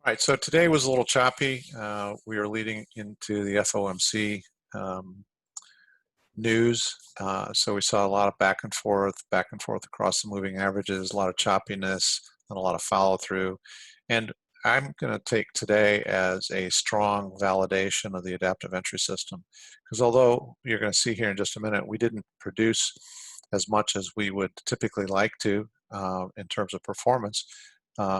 All right, so today was a little choppy. We are leading into the FOMC um, news. So we saw a lot of back and forth across the moving averages, a lot of choppiness, and a lot of follow through. And I'm going to take today as a strong validation of the adaptive entry system, because although you're going to see here in just a minute, we didn't produce as much as we would typically like to in terms of performance.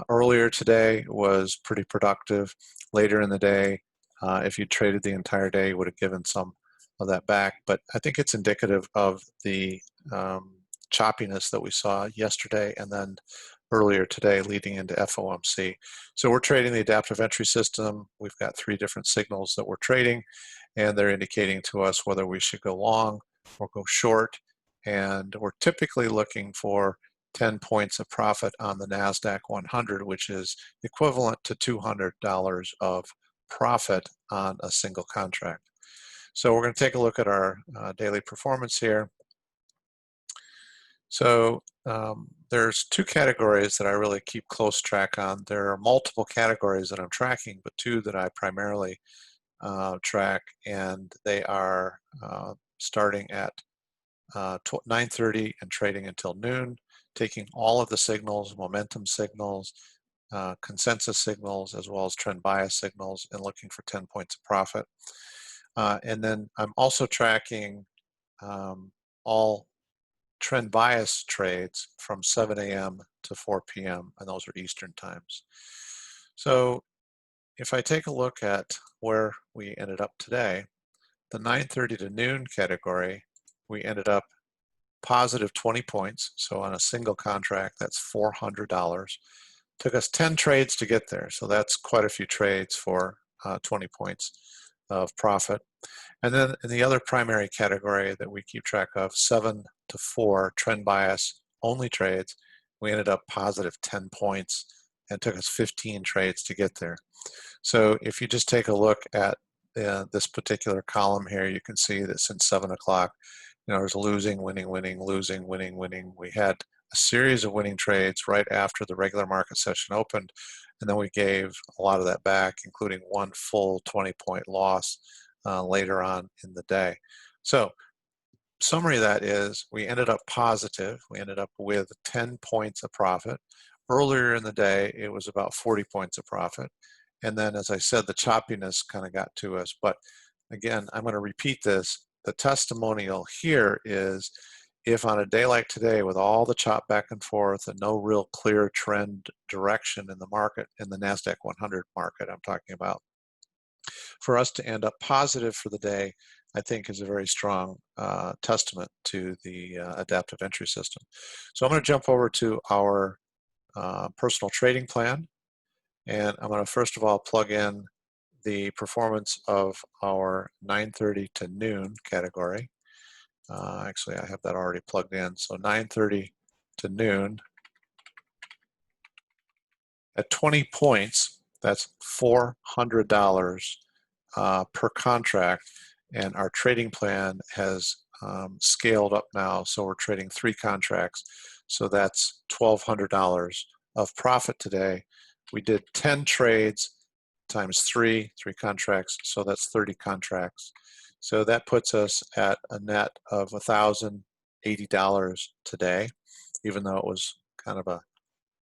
Earlier today was pretty productive. Later in the day, if you traded the entire day, you would have given some of that back. But I think it's indicative of the choppiness that we saw yesterday and then earlier today leading into FOMC. So we're trading the adaptive entry system. We've got 3 different signals that we're trading, and they're indicating to us whether we should go long or go short. And we're typically looking for 10 points of profit on the NASDAQ 100, which is equivalent to $200 of profit on a single contract. So we're going to take a look at our daily performance here. So there's 2 categories that I really keep close track on. There are multiple categories that I'm tracking, but 2 that I primarily track, and they are starting at 9:30 and trading until noon, taking all of the signals, momentum signals, consensus signals, as well as trend bias signals, and looking for 10 points of profit. And then I'm also tracking all trend bias trades from 7 a.m. to 4 p.m., and those are Eastern times. So if I take a look at where we ended up today, the 9:30 to noon category, we ended up positive 20 points. So on a single contract, that's $400. Took us 10 trades to get there. So that's quite a few trades for 20 points of profit. And then in the other primary category that we keep track of, 7 to 4 trend bias only trades, we ended up positive 10 points and took us 15 trades to get there. So if you just take a look at this particular column here, you can see that since 7 o'clock, there's losing, winning, winning, losing, winning, winning. We had a series of winning trades right after the regular market session opened, and then we gave a lot of that back, including one full 20-point loss later on in the day. So summary of that is we ended up positive. We ended up with 10 points of profit. Earlier in the day, it was about 40 points of profit. And then, as I said, the choppiness kind of got to us. But again, I'm going to repeat this. The testimonial here is if on a day like today with all the chop back and forth and no real clear trend direction in the market, in the NASDAQ 100 market I'm talking about, for us to end up positive for the day, I think is a very strong testament to the adaptive entry system. So I'm going to jump over to our personal trading plan, and I'm going to first of all plug in the performance of our 9:30 to noon category. Actually, I have that already plugged in. So 9:30 to noon at 20 points, that's $400 per contract. And our trading plan has scaled up now. So we're trading 3 contracts. So that's $1,200 of profit today. We did 10 trades times 3 contracts, so that's 30 contracts. So that puts us at a net of $1,080 today, even though it was kind of a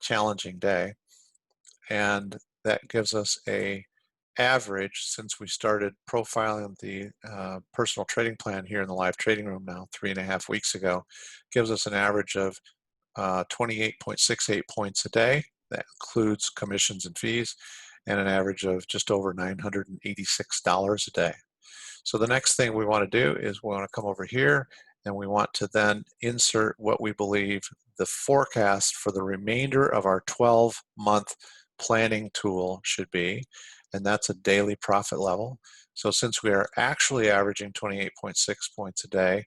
challenging day. And that gives us a average, since we started profiling the personal trading plan here in the live trading room now 3.5 weeks ago, gives us an average of 28.68 points a day. That includes commissions and fees, and an average of just over $986 a day. So the next thing we want to do is we want to come over here and we want to then insert what we believe the forecast for the remainder of our 12-month planning tool should be, and that's a daily profit level. So since we are actually averaging 28.6 points a day,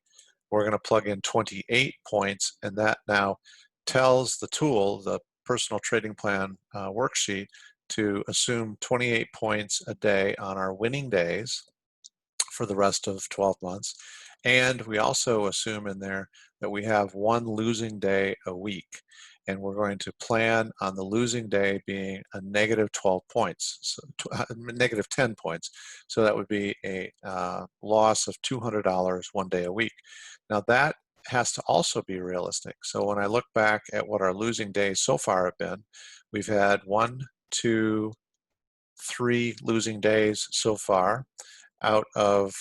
we're going to plug in 28 points, and that now tells the tool, the personal trading plan worksheet, to assume 28 points a day on our winning days for the rest of 12 months. And we also assume in there that we have 1 losing day a week. and we're going to plan on the losing day being a negative 12 points, so negative 10 points. So that would be a loss of $200 one day a week. Now that has to also be realistic. So when I look back at what our losing days so far have been, we've had 1, 2, 3 losing days so far out of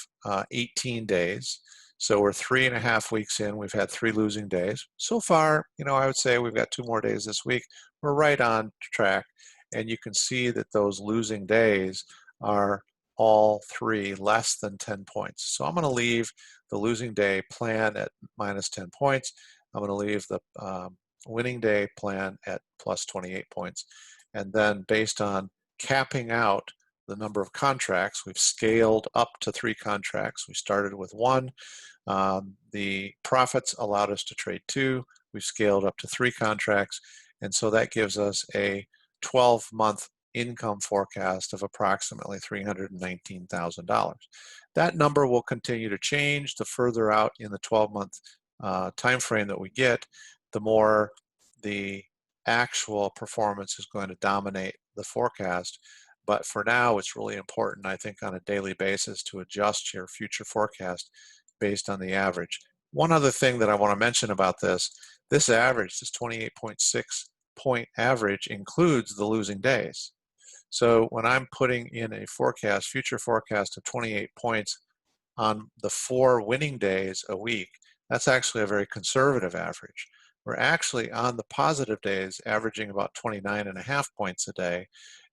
18 days. So we're 3.5 weeks in. We've had 3 losing days. So far, I would say we've got 2 more days this week. We're right on track. And you can see that those losing days are all 3 less than 10 points. So I'm going to leave the losing day plan at minus 10 points. I'm going to leave the winning day plan at plus 28 points. And then based on capping out the number of contracts, we've scaled up to 3 contracts. We started with 1. The profits allowed us to trade 2. We've scaled up to 3 contracts. And so that gives us a 12-month income forecast of approximately $319,000. That number will continue to change the further out in the 12-month time frame that we get, the more the actual performance is going to dominate the forecast. But for now, it's really important, I think, on a daily basis to adjust your future forecast based on the average. One other thing that I want to mention about this average, this 28.6 point average, includes the losing days. So when I'm putting in a forecast, future forecast of 28 points on the 4 winning days a week, that's actually a very conservative average. We're actually on the positive days averaging about 29.5 points a day,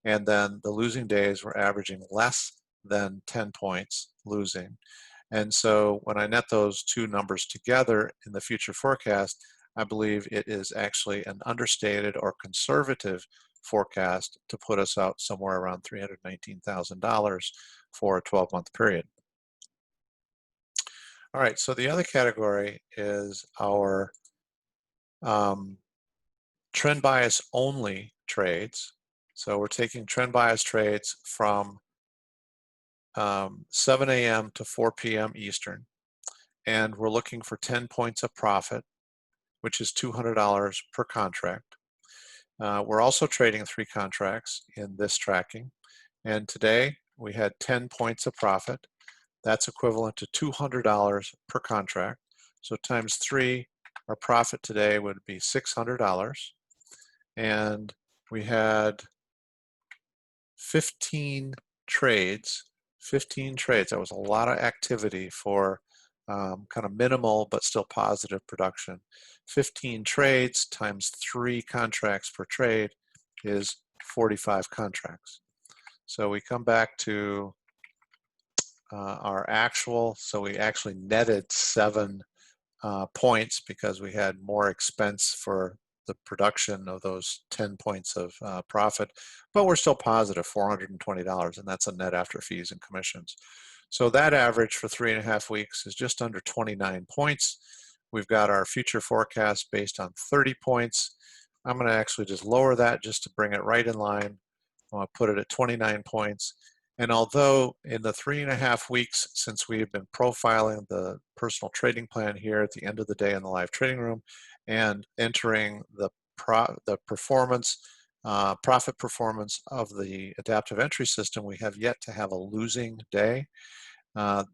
and then the losing days we're averaging less than 10 points losing. And so when I net those 2 numbers together in the future forecast, I believe it is actually an understated or conservative forecast to put us out somewhere around $319,000 for a 12-month period. All right, so the other category is our trend bias only trades. So we're taking trend bias trades from 7 a.m. to 4 p.m. Eastern, and we're looking for 10 points of profit, which is $200 per contract. We're also trading 3 contracts in this tracking, and today we had 10 points of profit. That's equivalent to $200 per contract. So times 3, our profit today would be $600. And we had 15 trades. 15 trades. That was a lot of activity for kind of minimal but still positive production. 15 trades times 3 contracts per trade is 45 contracts. So we come back to our actual, so we actually netted 7 points because we had more expense for the production of those 10 points of profit, but we're still positive $420, and that's a net after fees and commissions. So that average for 3.5 weeks is just under 29 points. We've got our future forecast based on 30 points. I'm going to actually just lower that just to bring it right in line. I'm going to put it at 29 points. And although in the 3.5 weeks since we have been profiling the personal trading plan here at the end of the day in the live trading room and entering the performance, profit performance of the adaptive entry system, we have yet to have a losing day.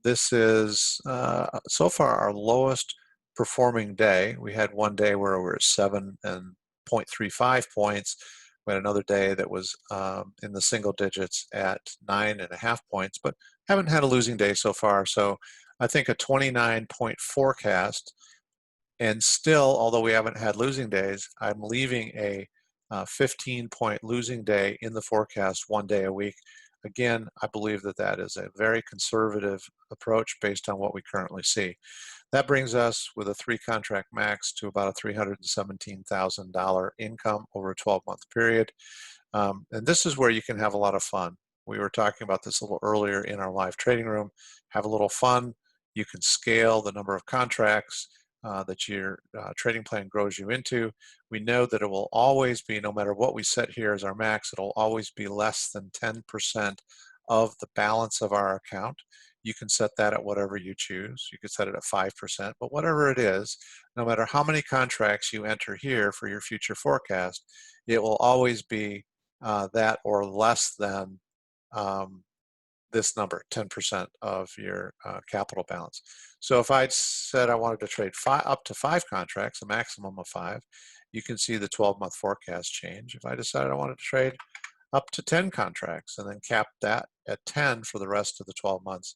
This is so far our lowest performing day. We had one day where we were 7.35 points. We had another day that was in the single digits at 9.5 points, but haven't had a losing day so far. So I think a 29-point forecast, and still, although we haven't had losing days, I'm leaving a 15-point losing day in the forecast one day a week. Again, I believe that that is a very conservative approach based on what we currently see. That brings us with a 3-contract max to about a $317,000 income over a 12-month period. And this is where you can have a lot of fun. We were talking about this a little earlier in our live trading room. Have a little fun. You can scale the number of contracts that your trading plan grows you into. We know that it will always be, no matter what we set here as our max, it'll always be less than 10% of the balance of our account. You can set that at whatever you choose. You could set it at 5%, but whatever it is, no matter how many contracts you enter here for your future forecast, it will always be that or less than um, this number, 10% of your capital balance. So if I said I wanted to trade up to 5 contracts, a maximum of 5, you can see the 12-month forecast change. If I decided I wanted to trade up to 10 contracts and then cap that at 10 for the rest of the 12 months,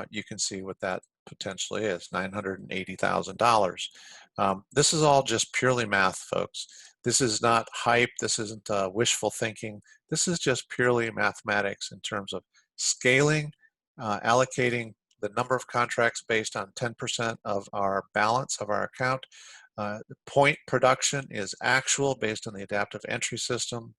you can see what that potentially is, $980,000. This is all just purely math, folks. This is not hype. This isn't wishful thinking. This is just purely mathematics in terms of scaling, allocating the number of contracts based on 10% of our balance of our account. Point production is actual based on the adaptive entry system.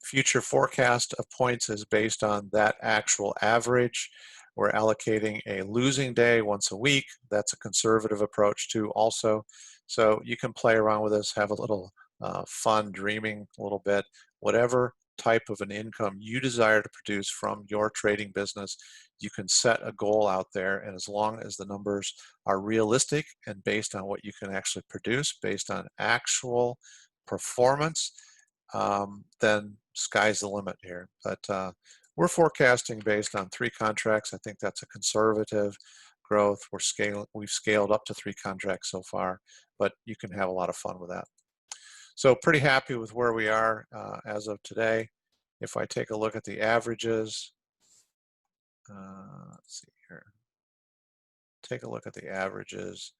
Future forecast of points is based on that actual average. We're allocating a losing day once a week. That's a conservative approach too also. So you can play around with this, have a little fun dreaming a little bit. Whatever type of an income you desire to produce from your trading business, you can set a goal out there, and as long as the numbers are realistic and based on what you can actually produce, based on actual performance, then sky's the limit here. But we're forecasting based on 3 contracts. I think that's a conservative growth. We've scaled up to 3 contracts so far, but you can have a lot of fun with that. So pretty happy with where we are as of today. If I take a look at the averages, let's see here. Take a look at the averages.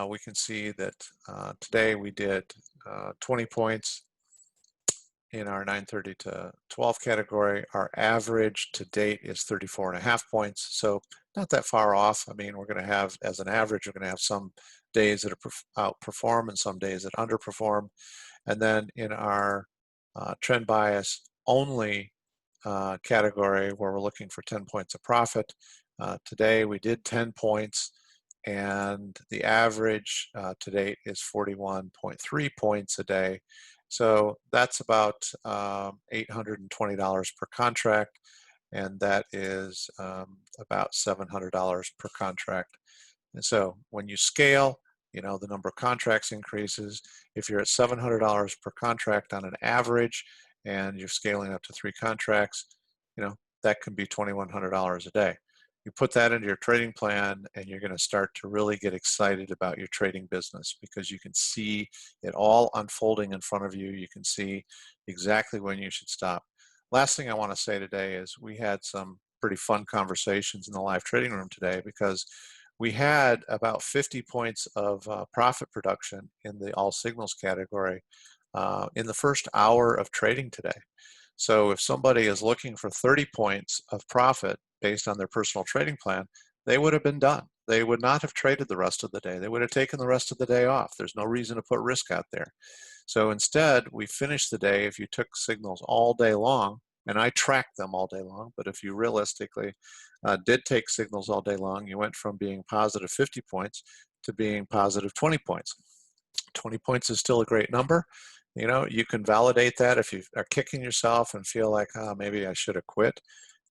We can see that today we did 20 points in our 9:30 to 12 category. Our average to date is 34.5 points, so not that far off. I mean, we're going to have, as an average, we're going to have some days that outperform and some days that underperform. And then in our trend bias only category, where we're looking for 10 points of profit, today we did 10 points, and the average to date is 41.3 points a day. So that's about $820 per contract, and that is about $700 per contract. And so when you scale, you know, the number of contracts increases. If you're at $700 per contract on an average and you're scaling up to 3 contracts, you know, that can be $2,100 a day. You put that into your trading plan and you're going to start to really get excited about your trading business, because you can see it all unfolding in front of you. You can see exactly when you should stop. Last thing I want to say today is we had some pretty fun conversations in the live trading room today, because we had about 50 points of profit production in the all signals category in the first hour of trading today. So if somebody is looking for 30 points of profit based on their personal trading plan, they would have been done. They would not have traded the rest of the day. They would have taken the rest of the day off. There's no reason to put risk out there. So instead, we finished the day, if you took signals all day long, and I tracked them all day long, but if you realistically did take signals all day long, you went from being positive 50 points to being positive 20 points. 20 points is still a great number. You know, you can validate that if you are kicking yourself and feel like, oh, maybe I should have quit.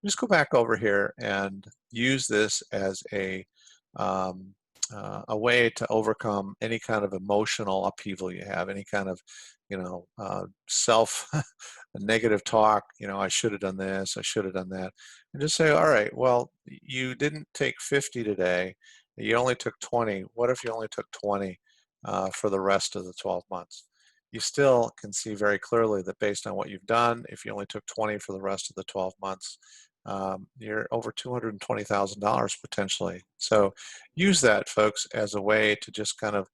Just go back over here and use this as a way to overcome any kind of emotional upheaval you have, any kind of, you know, self negative talk, you know, I should have done this, I should have done that. And just say, all right, well, you didn't take 50 today, you only took 20. What if you only took 20 for the rest of the 12 months? You still can see very clearly that based on what you've done, if you only took 20 for the rest of the 12 months, you're over $220,000 potentially. So use that, folks, as a way to just kind of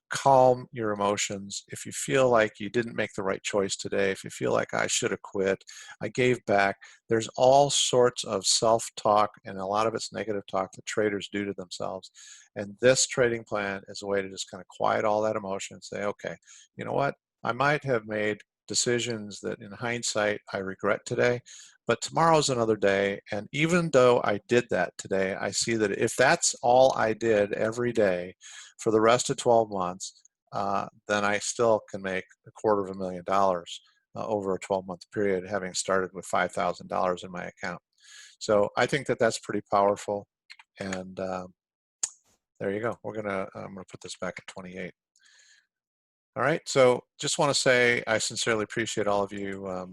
calm your emotions. If you feel like you didn't make the right choice today, if you feel like I should have quit, I gave back, there's all sorts of self-talk, and a lot of it's negative talk that traders do to themselves. And this trading plan is a way to just kind of quiet all that emotion and say, okay, you know what? I might have made decisions that in hindsight I regret today, but tomorrow's another day. And even though I did that today, I see that if that's all I did every day for the rest of 12 months, then I still can make $250,000 over a 12-month period, having started with $5,000 in my account. So I think that that's pretty powerful. And there you go. I'm gonna put this back at 28. All right. So just want to say I sincerely appreciate all of you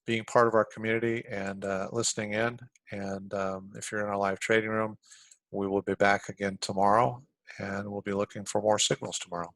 being part of our community and listening in. And if you're in our live trading room, we will be back again tomorrow, and we'll be looking for more signals tomorrow.